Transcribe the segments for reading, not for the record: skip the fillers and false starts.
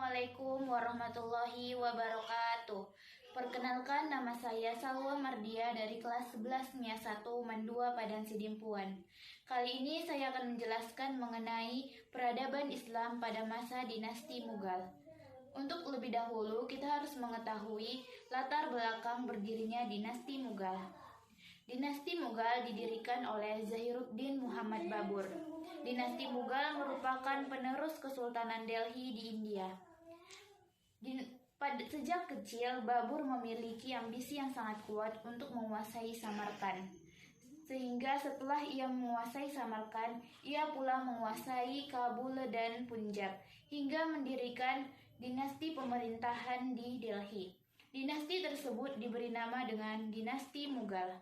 Assalamualaikum warahmatullahi wabarakatuh. Perkenalkan, nama saya Salwa Mardia dari kelas 11 NIA 1 Mandua Padang Sidimpuan. Kali ini saya akan menjelaskan mengenai peradaban Islam pada masa dinasti Mughal. Untuk lebih dahulu, kita harus mengetahui latar belakang berdirinya dinasti Mughal. Dinasti Mughal didirikan oleh Zahiruddin Muhammad Babur. Dinasti Mughal merupakan penerus Kesultanan Delhi di India. Sejak kecil, Babur memiliki ambisi yang sangat kuat untuk menguasai Samarkand. Sehingga setelah ia menguasai Samarkand, ia pula menguasai Kabul dan Punjab, hingga mendirikan dinasti pemerintahan di Delhi. Dinasti tersebut diberi nama dengan Dinasti Mughal.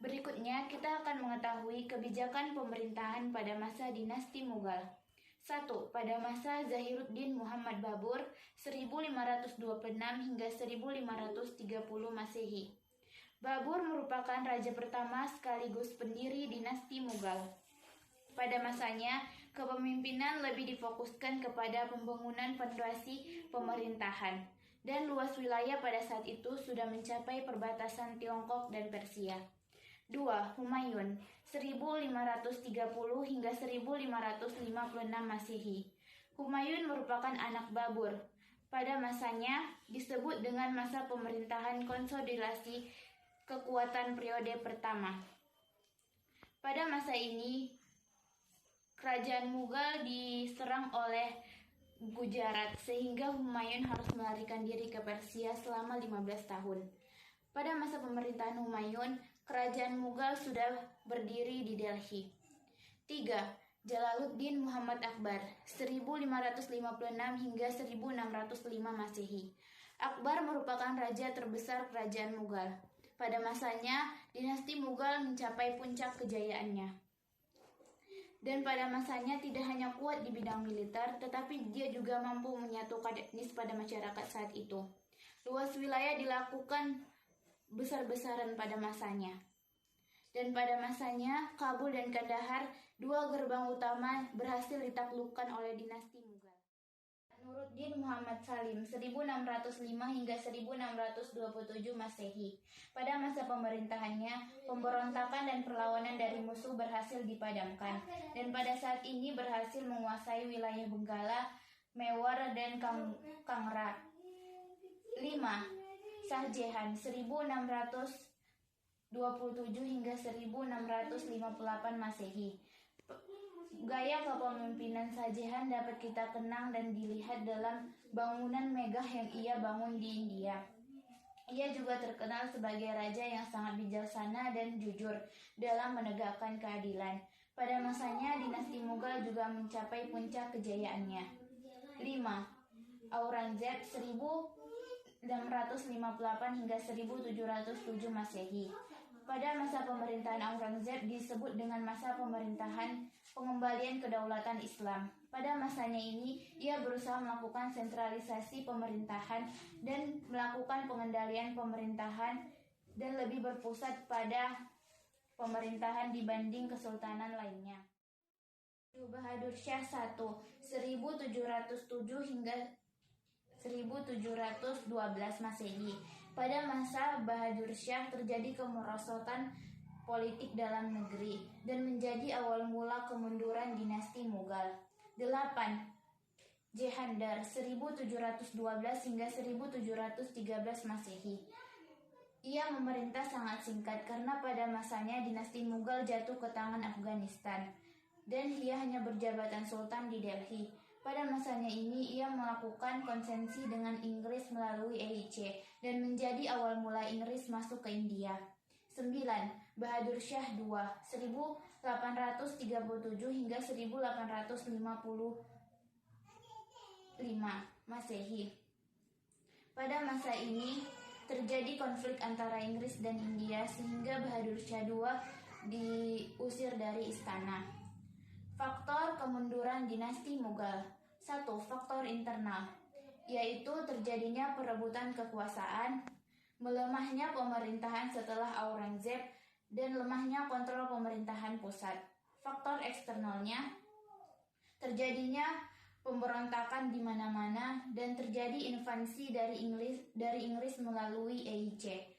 Berikutnya kita akan mengetahui kebijakan pemerintahan pada masa dinasti Mughal. 1. Pada masa Zahiruddin Muhammad Babur 1526 hingga 1530 Masehi. Babur merupakan raja pertama sekaligus pendiri dinasti Mughal. Pada masanya, kepemimpinan lebih difokuskan kepada pembangunan fondasi pemerintahan, dan luas wilayah pada saat itu sudah mencapai perbatasan Tiongkok dan Persia. 2. Humayun 1530 hingga 1556 Masehi. Humayun merupakan anak Babur. Pada masanya disebut dengan masa pemerintahan konsolidasi kekuatan periode pertama. Pada masa ini, kerajaan Mughal diserang oleh Gujarat sehingga Humayun harus melarikan diri ke Persia selama 15 tahun. Pada masa pemerintahan Humayun, kerajaan Mughal sudah berdiri di Delhi. 3. Jalaluddin Muhammad Akbar 1556 hingga 1605 Masehi. Akbar merupakan raja terbesar kerajaan Mughal. Pada masanya, dinasti Mughal mencapai puncak kejayaannya. Dan pada masanya tidak hanya kuat di bidang militer, tetapi dia juga mampu menyatukan etnis pada masyarakat saat itu. Luas wilayah dilakukan besar-besaran pada masanya. Dan pada masanya, Kabul dan Kandahar, dua gerbang utama, berhasil ditaklukkan oleh dinasti Mughal. Nuruddin Muhammad Salim 1605 hingga 1627 Masehi. Pada masa pemerintahannya, pemberontakan dan perlawanan dari musuh berhasil dipadamkan, dan pada saat ini berhasil menguasai wilayah Benggala, Mewar, dan Kangra. 5. Shah Jahan 1627 hingga 1658 Masehi. Gaya kepemimpinan Shah Jahan dapat kita kenang dan dilihat dalam bangunan megah yang ia bangun di India. Ia juga terkenal sebagai raja yang sangat bijaksana dan jujur dalam menegakkan keadilan. Pada masanya, dinasti Mughal juga mencapai puncak kejayaannya. 5. Aurangzeb 1658 hingga 1707 Masehi. Pada masa pemerintahan Aurangzeb disebut dengan masa pemerintahan pengembalian kedaulatan Islam. Pada masanya ini, ia berusaha melakukan sentralisasi pemerintahan dan melakukan pengendalian pemerintahan dan lebih berpusat pada pemerintahan dibanding kesultanan lainnya. Bahadur Shah I 1707 hingga 1712 Masehi. Pada masa Bahadur Shah terjadi kemerosotan politik dalam negeri dan menjadi awal mula kemunduran dinasti Mughal. 8. Jehandar 1712 hingga 1713 Masehi. Ia memerintah sangat singkat karena pada masanya dinasti Mughal jatuh ke tangan Afghanistan dan ia hanya berjabatan sultan di Delhi. Pada masanya ini, ia melakukan konsensi dengan Inggris melalui EIC dan menjadi awal mula Inggris masuk ke India. 9. Bahadur Shah II 1837 hingga 1855 Masehi. Pada masa ini, terjadi konflik antara Inggris dan India sehingga Bahadur Shah II diusir dari istana. Faktor kemunduran dinasti Mughal. 1. Faktor internal, yaitu terjadinya perebutan kekuasaan, melemahnya pemerintahan setelah Aurangzeb, dan lemahnya kontrol pemerintahan pusat. Faktor eksternalnya, terjadinya pemberontakan di mana-mana, dan terjadi invasi dari Inggris melalui EIC.